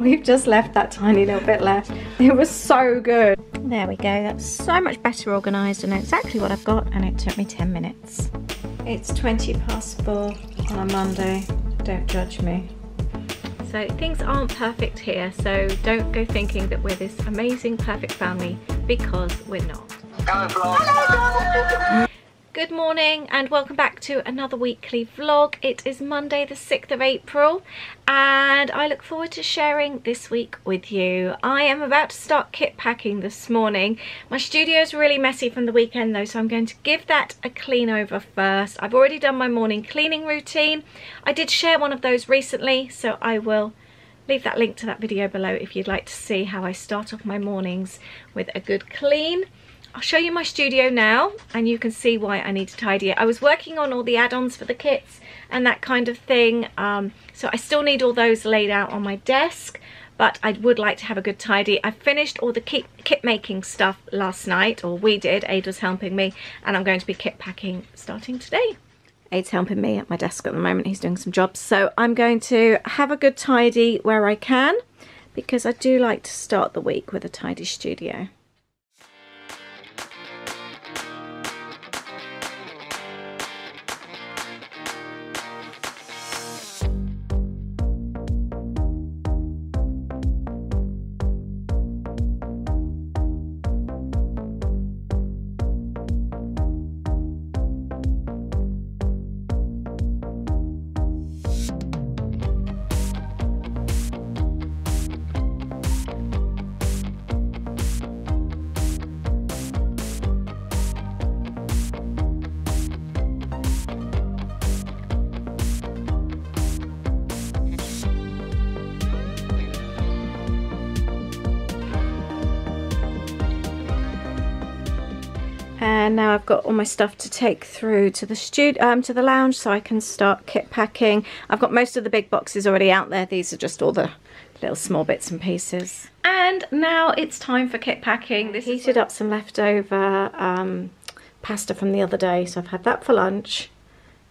We've just left that tiny little bit left. It was so good. There we go. That's so much better organised. I know exactly what I've got, and it took me 10 minutes. It's 4:20 on a Monday. Don't judge me. So things aren't perfect here, so don't go thinking that we're this amazing, perfect family, because we're not. Hello. Good morning and welcome back to another weekly vlog. It is Monday the 6th of April and I look forward to sharing this week with you. I am about to start kit packing this morning. My studio is really messy from the weekend though, so I'm going to give that a clean over first. I've already done my morning cleaning routine. I did share one of those recently, so I will leave that link to that video below if you'd like to see how I start off my mornings with a good clean. I'll show you my studio now and you can see why I need to tidy it. I was working on all the add-ons for the kits and that kind of thing, so I still need all those laid out on my desk, but I would like to have a good tidy. I finished all the kit making stuff last night, or we did. Aid was helping me, and I'm going to be kit packing starting today. Aid's helping me at my desk at the moment. He's doing some jobs, so I'm going to have a good tidy where I can, because I do like to start the week with a tidy studio. And now I've got all my stuff to take through to the lounge so I can start kit packing. I've got most of the big boxes already out there. These are just all the little small bits and pieces. And now it's time for kit packing. This heated up some leftover pasta from the other day, so I've had that for lunch.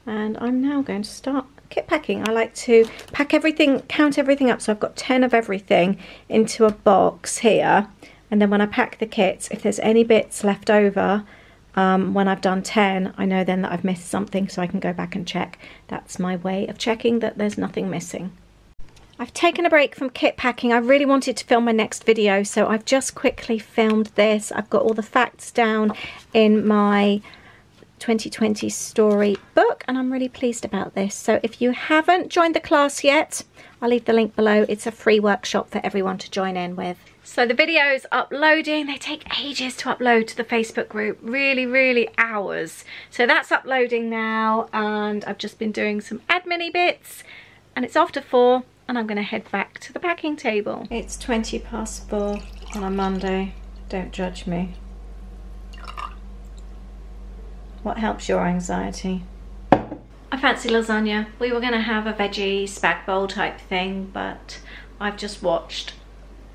And I'm now going to start kit packing. I like to pack everything, count everything up. So I've got 10 of everything into a box here. And then when I pack the kits, if there's any bits left over, when I've done 10, I know then that I've missed something, so I can go back and check. That's my way of checking that there's nothing missing. I've taken a break from kit packing. I really wanted to film my next video, so I've just quickly filmed this. I've got all the facts down in my 2020 story book, and I'm really pleased about this. So if you haven't joined the class yet, I'll leave the link below. It's a free workshop for everyone to join in with. So the videos uploading, they take ages to upload to the Facebook group, really hours. So that's uploading now, and I've just been doing some admin-y bits, and it's after 4 and I'm gonna head back to the packing table. It's 4:20 on a Monday. Don't judge me. What helps your anxiety? I fancy lasagna. We were gonna have a veggie spag bowl type thing, but I've just watched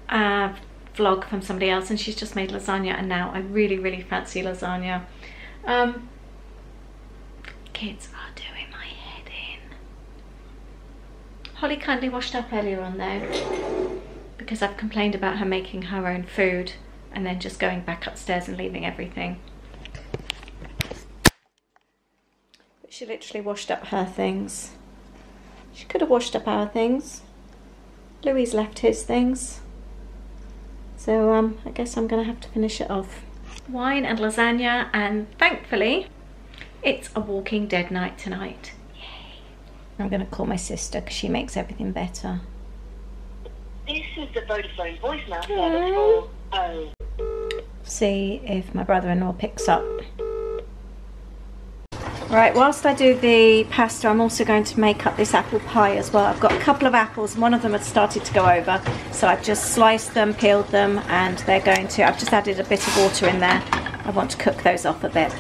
a vlog from somebody else and she's just made lasagna, and now I really fancy lasagna. Kids are doing my head in. Holly kindly washed up earlier on though, because I've complained about her making her own food and then just going back upstairs and leaving everything. But she literally washed up her things. She could have washed up our things. Louis left his things. So I guess I'm gonna have to finish it off. Wine and lasagna, and thankfully it's a Walking Dead night tonight. Yay. I'm gonna call my sister because she makes everything better. This is the Vodafone voicemail service for See if my brother-in-law picks up. Right, whilst I do the pasta, I'm also going to make up this apple pie as well. I've got a couple of apples and one of them has started to go over, so I've just sliced them, peeled them, and they're going to, I've just added a bit of water in there. I want to cook those off a bit.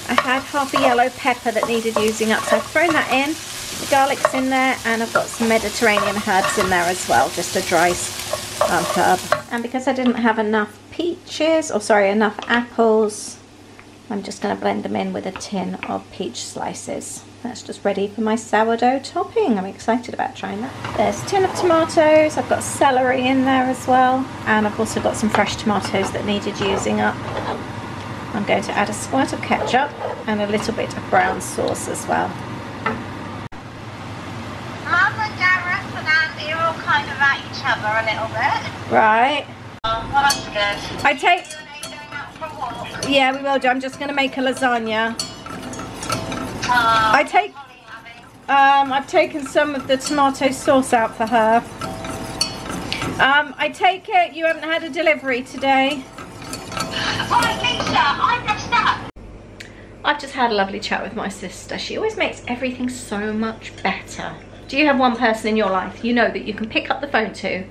I had half a yellow pepper that needed using up, so I've thrown that in. The garlic's in there, and I've got some Mediterranean herbs in there as well, just a dry herb. And because I didn't have enough peaches, or sorry, enough apples, I'm just going to blend them in with a tin of peach slices. That's just ready for my sourdough topping. I'm excited about trying that. There's a tin of tomatoes. I've got celery in there as well. And I've also got some fresh tomatoes that needed using up. I'm going to add a squirt of ketchup and a little bit of brown sauce as well. Mum and Gareth and Andy are all kind of at each other a little bit. Right. Oh, well, that's good. I take... Are you going out for a walk? Yeah, we will do. I'm just going to make a lasagna. I take... I've taken some of the tomato sauce out for her. I take it you haven't had a delivery today? Right, Lisa, I'm just up. I've just had a lovely chat with my sister. She always makes everything so much better. Do you have one person in your life you know that you can pick up the phone to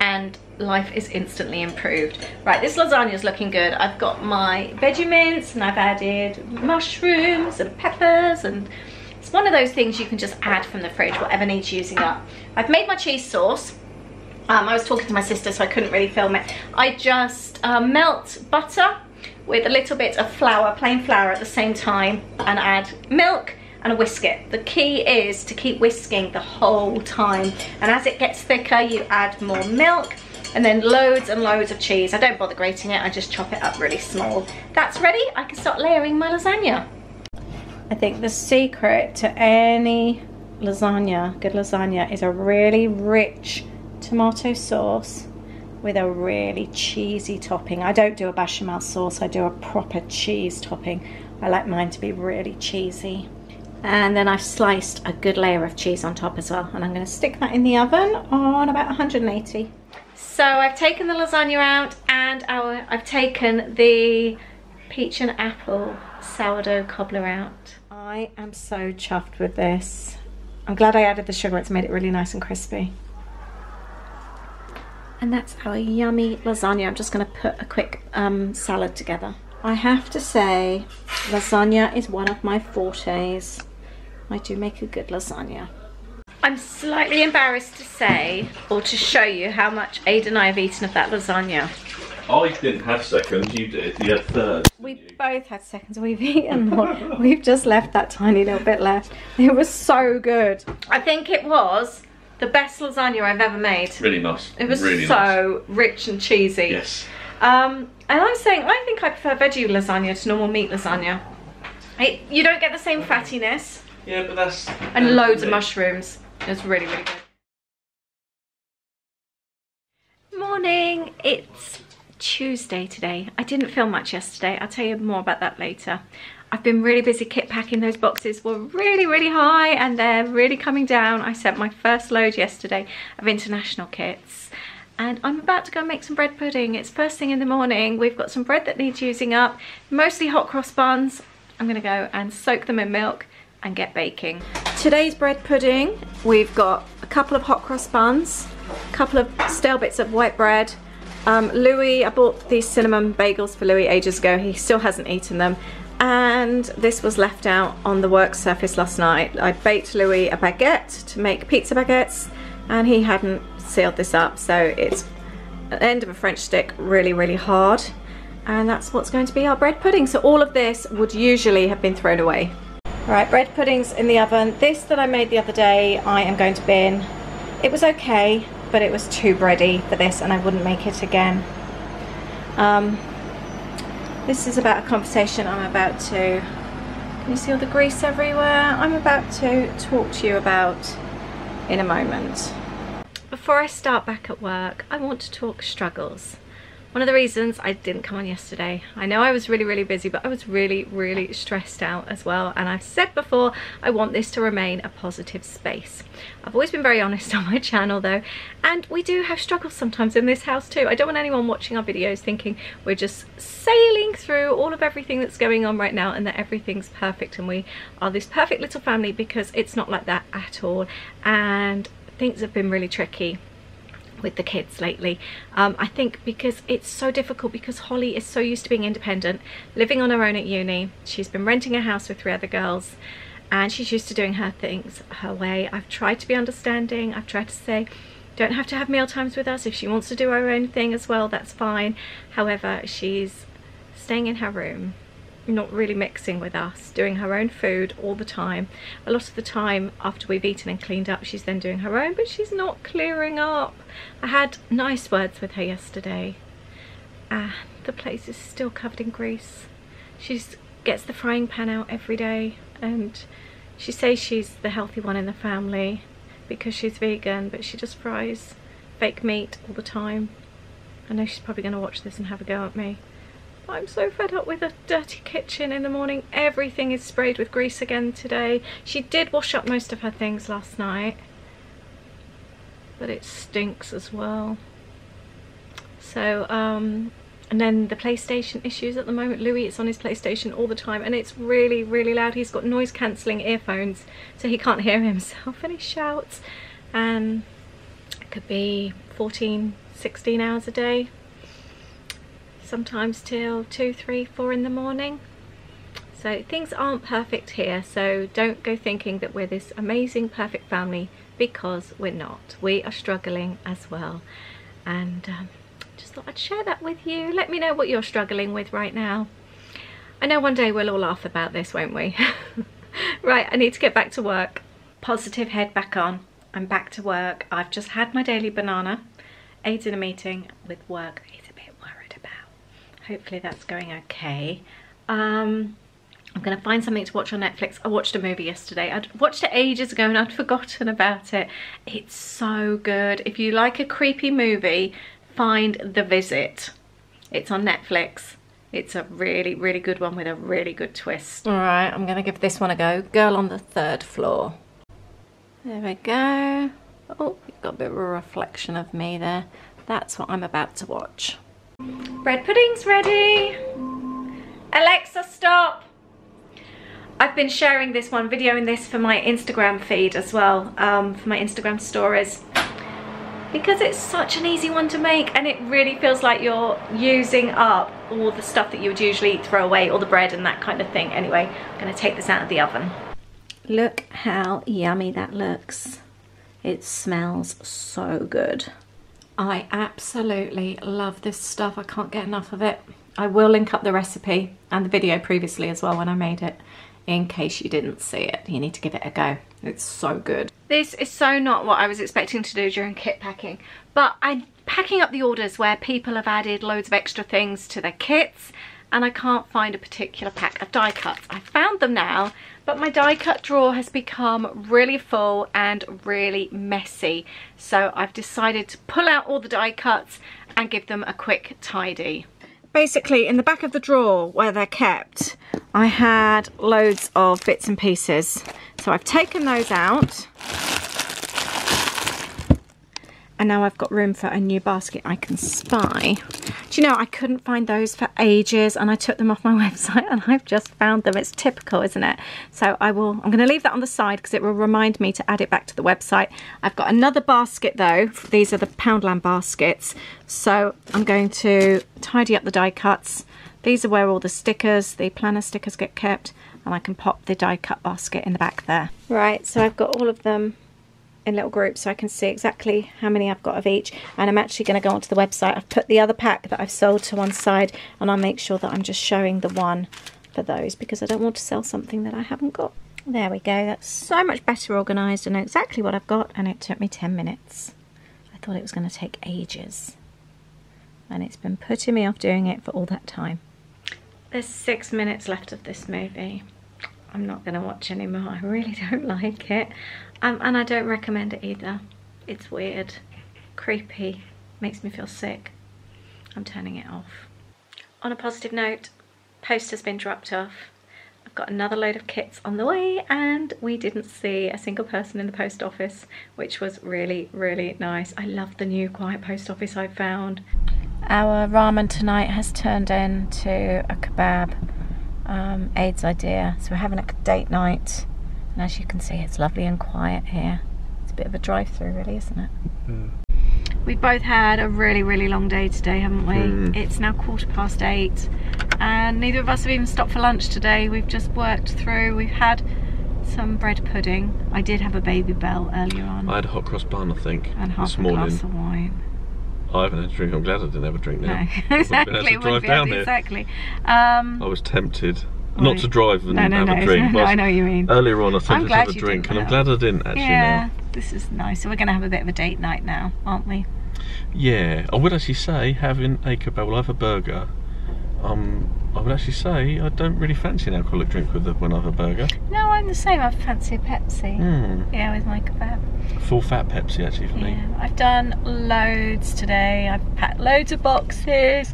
and life is instantly improved? Right, this lasagna is looking good. I've got my veggie mince and I've added mushrooms and peppers, and it's one of those things you can just add from the fridge, whatever needs using up. I've made my cheese sauce. I was talking to my sister so I couldn't really film it. I just melt butter with a little bit of flour, plain flour at the same time, and add milk and whisk it. The key is to keep whisking the whole time, and as it gets thicker you add more milk and then loads and loads of cheese. I don't bother grating it, I just chop it up really small. That's ready. I can start layering my lasagna. I think the secret to any lasagna, good lasagna, is a really rich tomato sauce with a really cheesy topping. I don't do a bechamel sauce, I do a proper cheese topping. I like mine to be really cheesy. And then I've sliced a good layer of cheese on top as well, and I'm going to stick that in the oven on about 180. So I've taken the lasagna out, and I've taken the peach and apple sourdough cobbler out. I am so chuffed with this. I'm glad I added the sugar, it's made it really nice and crispy. And that's our yummy lasagna. I'm just going to put a quick salad together. I have to say, lasagna is one of my fortes. I do make a good lasagna. I'm slightly embarrassed to say, or to show you, how much Ada and I have eaten of that lasagna. I didn't have seconds, you did. You had thirds. We both had seconds. We've eaten more. We've just left that tiny little bit left. It was so good. I think it was the best lasagna I've ever made. Really nice. It was really so rich and cheesy. Yes. And I'm saying, I think I prefer veggie lasagna to normal meat lasagna. You don't get the same fattiness. Yeah, but that's... And loads of mushrooms. It's really, really good. Morning. It's Tuesday today. I didn't film much yesterday. I'll tell you more about that later. I've been really busy kit packing. Those boxes were really high and they're really coming down. I sent my first load yesterday of international kits. And I'm about to go make some bread pudding. It's first thing in the morning. We've got some bread that needs using up, mostly hot cross buns. I'm gonna go and soak them in milk and get baking. Today's bread pudding, we've got a couple of hot cross buns, a couple of stale bits of white bread. Louis, I bought these cinnamon bagels for Louis ages ago. He still hasn't eaten them. And this was left out on the work surface last night. I baked Louis a baguette to make pizza baguettes, and he hadn't sealed this up, so it's an end of a French stick, really hard, and that's what's going to be our bread pudding. So all of this would usually have been thrown away. Right, bread pudding's in the oven. This that I made the other day I am going to bin. It was okay, but it was too bready for this and I wouldn't make it again. This is about a conversation I'm about to, can you see all the grease everywhere? I'm about to talk to you about in a moment. Before I start back at work, I want to talk struggles. One of the reasons I didn't come on yesterday, I know I was really busy, but I was really stressed out as well. And I've said before, I want this to remain a positive space. I've always been very honest on my channel though, and we do have struggles sometimes in this house too. I don't want anyone watching our videos thinking we're just sailing through all of everything that's going on right now and that everything's perfect and we are this perfect little family, because it's not like that at all. And things have been really tricky with the kids lately. I think because it's so difficult, because Holly is so used to being independent, living on her own at uni. She's been renting a house with 3 other girls and she's used to doing her things her way. I've tried to be understanding. I've tried to say, don't have to have meal times with us. If she wants to do her own thing as well, that's fine. However, she's staying in her room not really mixing with us, doing her own food all the time. A lot of the time after we've eaten and cleaned up, she's then doing her own, but she's not clearing up. I had nice words with her yesterday. The place is still covered in grease. She gets the frying pan out every day, and she says she's the healthy one in the family because she's vegan, but she just fries fake meat all the time. I know she's probably going to watch this and have a go at me. I'm so fed up with a dirty kitchen in the morning. Everything is sprayed with grease again today. She did wash up most of her things last night, but it stinks as well. So, and then the PlayStation issues at the moment. Louis is on his PlayStation all the time, and it's really, really loud. He's got noise cancelling earphones, so he can't hear himself, and he shouts. And it could be 14, 16 hours a day. Sometimes till 2, 3, 4 in the morning. So things aren't perfect here, so don't go thinking that we're this amazing perfect family, because we're not. We are struggling as well, and just thought I'd share that with you. Let me know what you're struggling with right now. I know one day we'll all laugh about this, won't we? Right, I need to get back to work. Positive head back on. I'm back to work. I've just had my daily banana. Aid's in a meeting with work. He's a bit worried about. Hopefully that's going okay. I'm going to find something to watch on Netflix. I watched a movie yesterday. I'd watched it ages ago and I'd forgotten about it. It's so good. If you like a creepy movie, find The Visit. It's on Netflix. It's a really, really good one with a really good twist. All right, I'm going to give this one a go. Girl on the Third Floor. There we go. Oh, you've got a bit of a reflection of me there. That's what I'm about to watch. Bread pudding's ready. Alexa, stop. I've been sharing this one, videoing this for my Instagram feed as well, for my Instagram stories, because it's such an easy one to make, and it really feels like you're using up all the stuff that you would usually throw away, all the bread and that kind of thing. Anyway, I'm going to take this out of the oven. Look how yummy that looks. It smells so good. I absolutely love this stuff. I can't get enough of it. I will link up the recipe and the video previously as well when I made it, in case you didn't see it. You need to give it a go. It's so good. This is so not what I was expecting to do during kit packing, but I'm packing up the orders where people have added loads of extra things to their kits, and I can't find a particular pack of die cuts. I found them now, but my die cut drawer has become really full and really messy. So I've decided to pull out all the die cuts and give them a quick tidy. Basically, in the back of the drawer where they're kept, I had loads of bits and pieces. So I've taken those out. And now I've got room for a new basket I can spy. Do you know, I couldn't find those for ages, and I took them off my website and I've just found them. It's typical, isn't it? So I'm going to leave that on the side because it will remind me to add it back to the website. I've got another basket though. These are the Poundland baskets. So I'm going to tidy up the die cuts. These are where all the stickers, the planner stickers, get kept, and I can pop the die cut basket in the back there. Right, so I've got all of them in little groups so I can see exactly how many I've got of each, and I'm actually going to go onto the website. I've put the other pack that I've sold to one side, and I'll make sure that I'm just showing the one for those because I don't want to sell something that I haven't got. There we go. That's so much better organised. I know exactly what I've got, and it took me 10 minutes. I thought it was going to take ages, and it's been putting me off doing it for all that time. There's 6 minutes left of this movie. I'm not going to watch anymore. I really don't like it. And I don't recommend it either. It's weird, creepy, makes me feel sick. I'm turning it off. On a positive note, post has been dropped off. I've got another load of kits on the way, and we didn't see a single person in the post office, which was really, really nice. I love the new quiet post office I found. Our ramen tonight has turned into a kebab. Aid's idea. So we're having a date night, and as you can see, it's lovely and quiet here. It's a bit of a drive-through, really, isn't it? Mm. We've both had a really, really long day today, haven't we? Mm. It's now 8:15, and neither of us have even stopped for lunch today. We've just worked through. We've had some bread pudding. I did have a Baby Bell earlier on. I had a hot cross bun, I think, and half this a morning. Glass of wine. I haven't had a drink. I'm glad I didn't have a drink now. No, exactly. I drive down here. Exactly. I was tempted. Not to drive and have a drink. No, I know what you mean. Earlier on I said to have a you drink, didn't and I'm now. glad I didn't actually Yeah, now. this is nice. So we're going to have a bit of a date night now, aren't we? Yeah, I would actually say having a kebab, well, I have a burger. I would actually say I don't really fancy an alcoholic drink when I have a burger. No, I'm the same. I fancy a Pepsi. Yeah, with my kebab. Full fat Pepsi actually for me. Yeah, I've done loads today. I've packed loads of boxes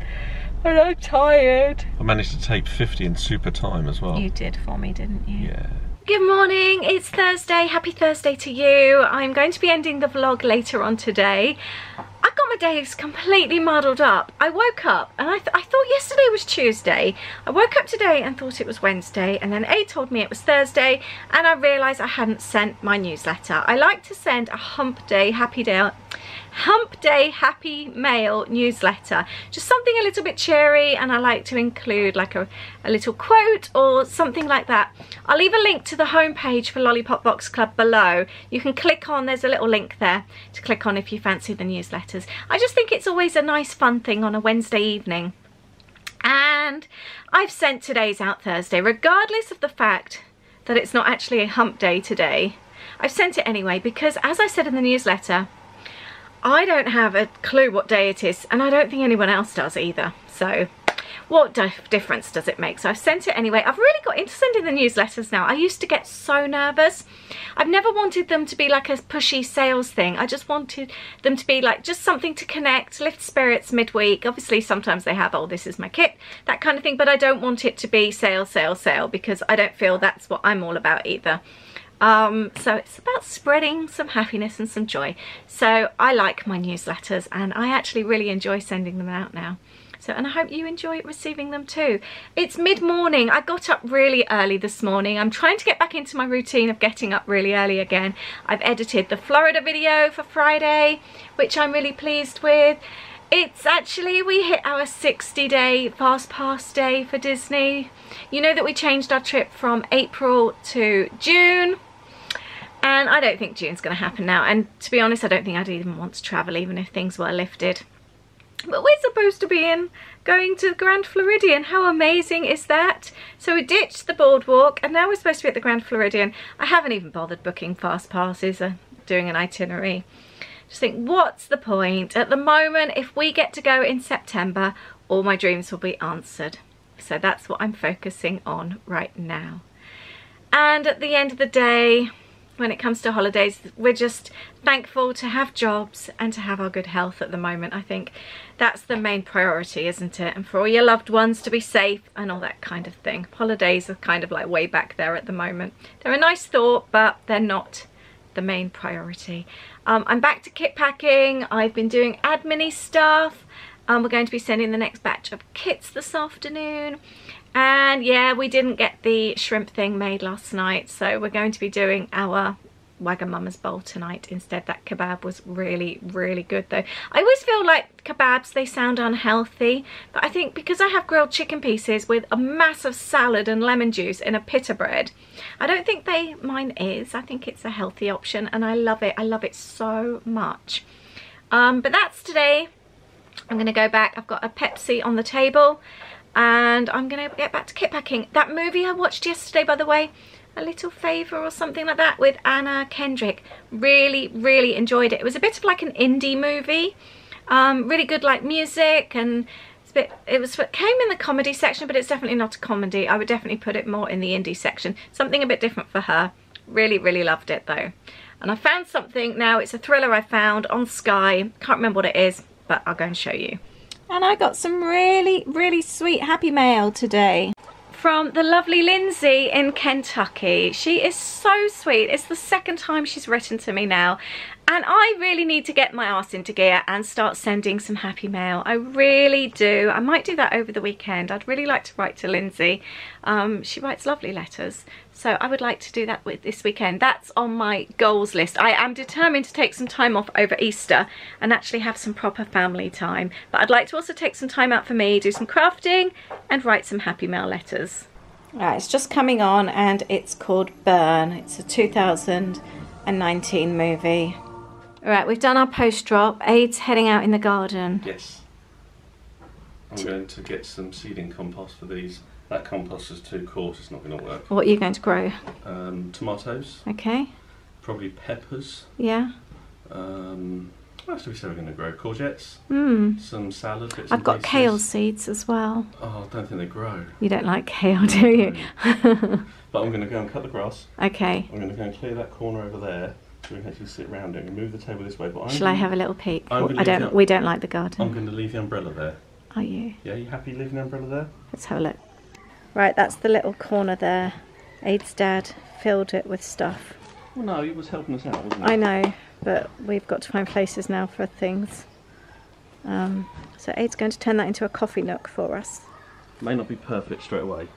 and I'm tired. I managed to tape 50 in super time as well. You did for me, didn't you? Yeah. Good morning, it's Thursday. Happy Thursday to you. I'm going to be ending the vlog later on today. I've got my days completely muddled up. I woke up and I thought yesterday was Tuesday. I woke up today and thought it was Wednesday, and then A told me it was Thursday, and I realised I hadn't sent my newsletter. I like to send a hump day happy mail newsletter, just something a little bit cheery, and I like to include like a little quote or something like that. I'll leave a link to the homepage for Lollipop Box Club below. You can click on, there's a little link there to click on if you fancy the newsletters. I just think it's always a nice fun thing on a Wednesday evening, and I've sent today's out Thursday regardless of the fact that it's not actually a hump day today. I've sent it anyway because, as I said in the newsletter, I don't have a clue what day it is, and I don't think anyone else does either. So what difference does it make? So I've sent it anyway. I've really got into sending the newsletters now. I used to get so nervous. I've never wanted them to be like a pushy sales thing. I just wanted them to be like just something to connect, lift spirits midweek. Obviously sometimes they have, oh, this is my kit, that kind of thing, but I don't want it to be sale, sale, sale, because I don't feel that's what I'm all about either. So it's about spreading some happiness and some joy. So I like my newsletters, and I actually really enjoy sending them out now. So, and I hope you enjoy receiving them too. It's mid-morning. I got up really early this morning. I'm trying to get back into my routine of getting up really early again. I've edited the Florida video for Friday, which I'm really pleased with. It's actually, we hit our 60-day fast pass day for Disney. You know that we changed our trip from April to June, and I don't think June's going to happen now. And to be honest, I don't think I'd even want to travel even if things were lifted. But we're supposed to be going to the Grand Floridian. How amazing is that? So we ditched the boardwalk and now we're supposed to be at the Grand Floridian. I haven't even bothered booking fast passes or doing an itinerary. Just think, what's the point? At the moment, if we get to go in September, all my dreams will be answered. So that's what I'm focusing on right now. And at the end of the day, when it comes to holidays, we're just thankful to have jobs and to have our good health at the moment. I think that's the main priority, isn't it? And for all your loved ones to be safe and all that kind of thing. Holidays are kind of like way back there at the moment. They're a nice thought, but they're not the main priority. I'm back to kit packing. I've been doing admin-y stuff. We're going to be sending the next batch of kits this afternoon. And yeah, we didn't get the shrimp thing made last night, so we're going to be doing our Wagamama's bowl tonight instead. That kebab was really, really good though. I always feel like kebabs, they sound unhealthy, but I think because I have grilled chicken pieces with a massive salad and lemon juice in a pita bread, I don't think mine is. I think it's a healthy option and I love it. I love it so much. But that's today. I'm going to go back. I've got a Pepsi on the table. And I'm going to get back to kit packing. That movie I watched yesterday, by the way, A Little Favour or something like that, with Anna Kendrick. Really, really enjoyed it. It was a bit of like an indie movie. Really good like music, and it came in the comedy section, but it's definitely not a comedy. I would definitely put it more in the indie section. Something a bit different for her. Really, really loved it though. And I found something now. It's a thriller I found on Sky. Can't remember what it is, but I'll go and show you. And I got some really, really sweet happy mail today from the lovely Lindsay in Kentucky. She is so sweet. It's the second time she's written to me now. And I really need to get my arse into gear and start sending some happy mail. I really do. I might do that over the weekend. I'd really like to write to Lindsay. She writes lovely letters. So I would like to do that this weekend. That's on my goals list. I am determined to take some time off over Easter and actually have some proper family time. But I'd like to also take some time out for me, do some crafting and write some happy mail letters. Right, it's just coming on and it's called Burn. It's a 2019 movie. Alright, we've done our post drop. Aid's heading out in the garden. Yes. I'm going to get some seeding compost for these That compost is too coarse, it's not going to work. What are you going to grow? Tomatoes. Okay. Probably peppers. Yeah. What else do we say we're going to grow? Courgettes. Some salad bits. I've got kale seeds as well. Oh, I don't think they grow. You don't like kale, do you? But I'm going to go and cut the grass. Okay. I'm going to go and clear that corner over there so we can actually sit around it and move the table this way. But Shall I have a little peek? We don't like the garden. I'm going to leave the umbrella there. Are you? Yeah, you happy leaving the umbrella there? Let's have a look. Right, that's the little corner there. Aid's dad filled it with stuff. Well, no, he was helping us out, wasn't he? I know, but we've got to find places now for things. So Aid's going to turn that into a coffee nook for us. May not be perfect straight away.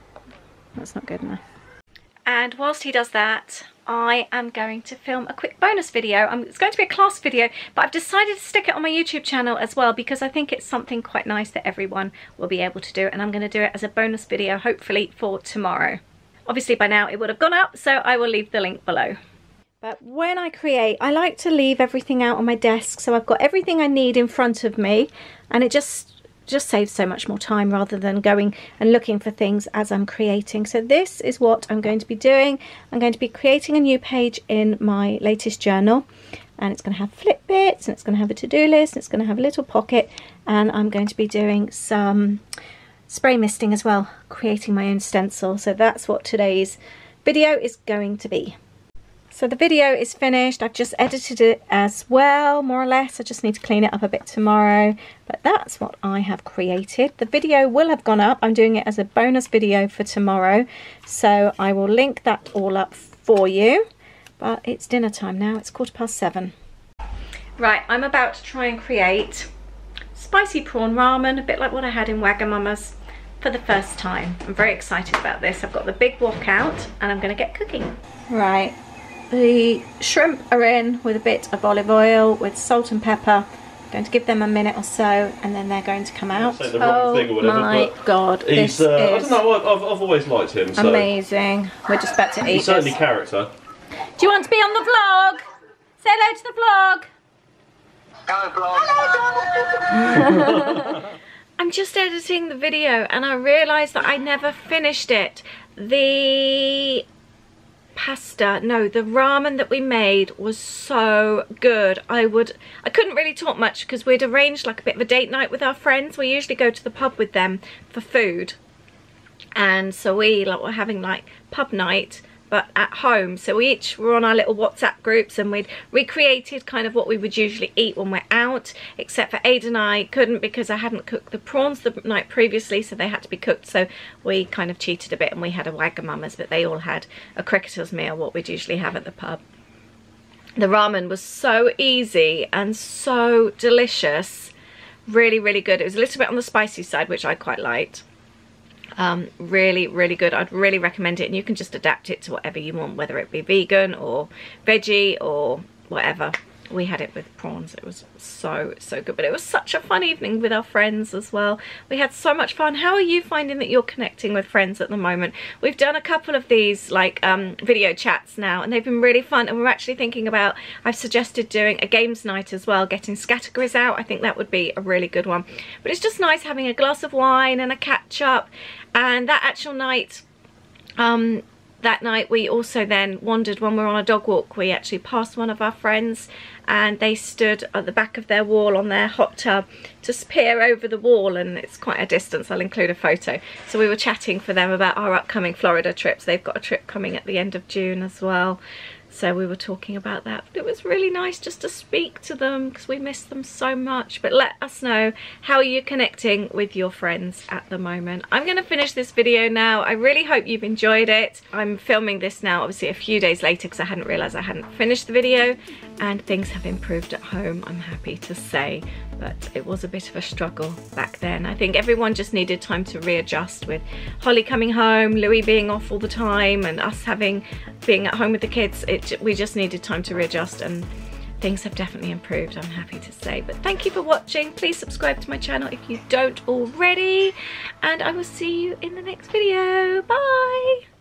That's not good enough. And whilst he does that, I am going to film a quick bonus video. It's going to be a class video, but I've decided to stick it on my YouTube channel as well because I think it's something quite nice that everyone will be able to do, and I'm going to do it as a bonus video, hopefully for tomorrow. Obviously by now it would have gone up, so I will leave the link below. But when I create, I like to leave everything out on my desk, so I've got everything I need in front of me, and it just saves so much more time rather than going and looking for things as I'm creating. So this is what I'm going to be doing. I'm going to be creating a new page in my latest journal, and it's going to have flip bits, and it's going to have a to-do list, and it's going to have a little pocket, and I'm going to be doing some spray misting as well, creating my own stencil. So that's what today's video is going to be. So the video is finished. I've just edited it as well, more or less. I just need to clean it up a bit tomorrow. But that's what I have created. The video will have gone up. I'm doing it as a bonus video for tomorrow. So I will link that all up for you. But it's dinner time now. It's 7:15. Right, I'm about to try and create spicy prawn ramen, a bit like what I had in Wagamama's, for the first time. I'm very excited about this. I've got the big wok out and I'm going to get cooking. Right. The shrimp are in with a bit of olive oil with salt and pepper. I'm going to give them a minute or so and then they're going to come out. Say the wrong thing or whatever, my God, this is I don't know, I've always liked him. So. Amazing. We're just about to eat He's certainly this. character. Do you want to be on the vlog? Say hello to the vlog. I'm just editing the video and I realised that I never finished it. The ramen that we made was so good. I couldn't really talk much because we'd arranged like a bit of a date night with our friends. We usually go to the pub with them for food, and so we were having like pub night but at home. So we each were on our little WhatsApp groups and we'd recreated kind of what we would usually eat when we're out, except for Aid and I couldn't because I hadn't cooked the prawns the night previously, so they had to be cooked. So we kind of cheated a bit and we had a Wagamama's, but they all had a cricketer's meal, what we'd usually have at the pub. The ramen was so easy and so delicious. Really, really good. It was a little bit on the spicy side, which I quite liked. Really, really good. I'd really recommend it, and you can just adapt it to whatever you want, whether it be vegan or veggie or whatever. We had it with prawns. It was so good, but it was such a fun evening with our friends as well. We had so much fun. How are you finding that you're connecting with friends at the moment? We've done a couple of these like video chats now, and they've been really fun, and we're actually thinking about, I've suggested doing a games night as well, getting categories out. I think that would be a really good one. But it's just nice having a glass of wine and a catch up. And that actual night, that night we also then wandered, when we were on a dog walk, we actually passed one of our friends and they stood at the back of their wall on their hot tub to peer over the wall, and it's quite a distance. I'll include a photo. So we were chatting for them about our upcoming Florida trips. They've got a trip coming at the end of June as well. So we were talking about that. But it was really nice just to speak to them because we miss them so much. But let us know how you're connecting with your friends at the moment. I'm going to finish this video now. I really hope you've enjoyed it. I'm filming this now obviously a few days later because I hadn't realised I hadn't finished the video, and things have improved at home, I'm happy to say. But it was a bit of a struggle back then. I think everyone just needed time to readjust with Holly coming home, Louis being off all the time, and us being at home with the kids. We just needed time to readjust, and things have definitely improved, I'm happy to say. But thank you for watching. Please subscribe to my channel if you don't already, and I will see you in the next video. Bye!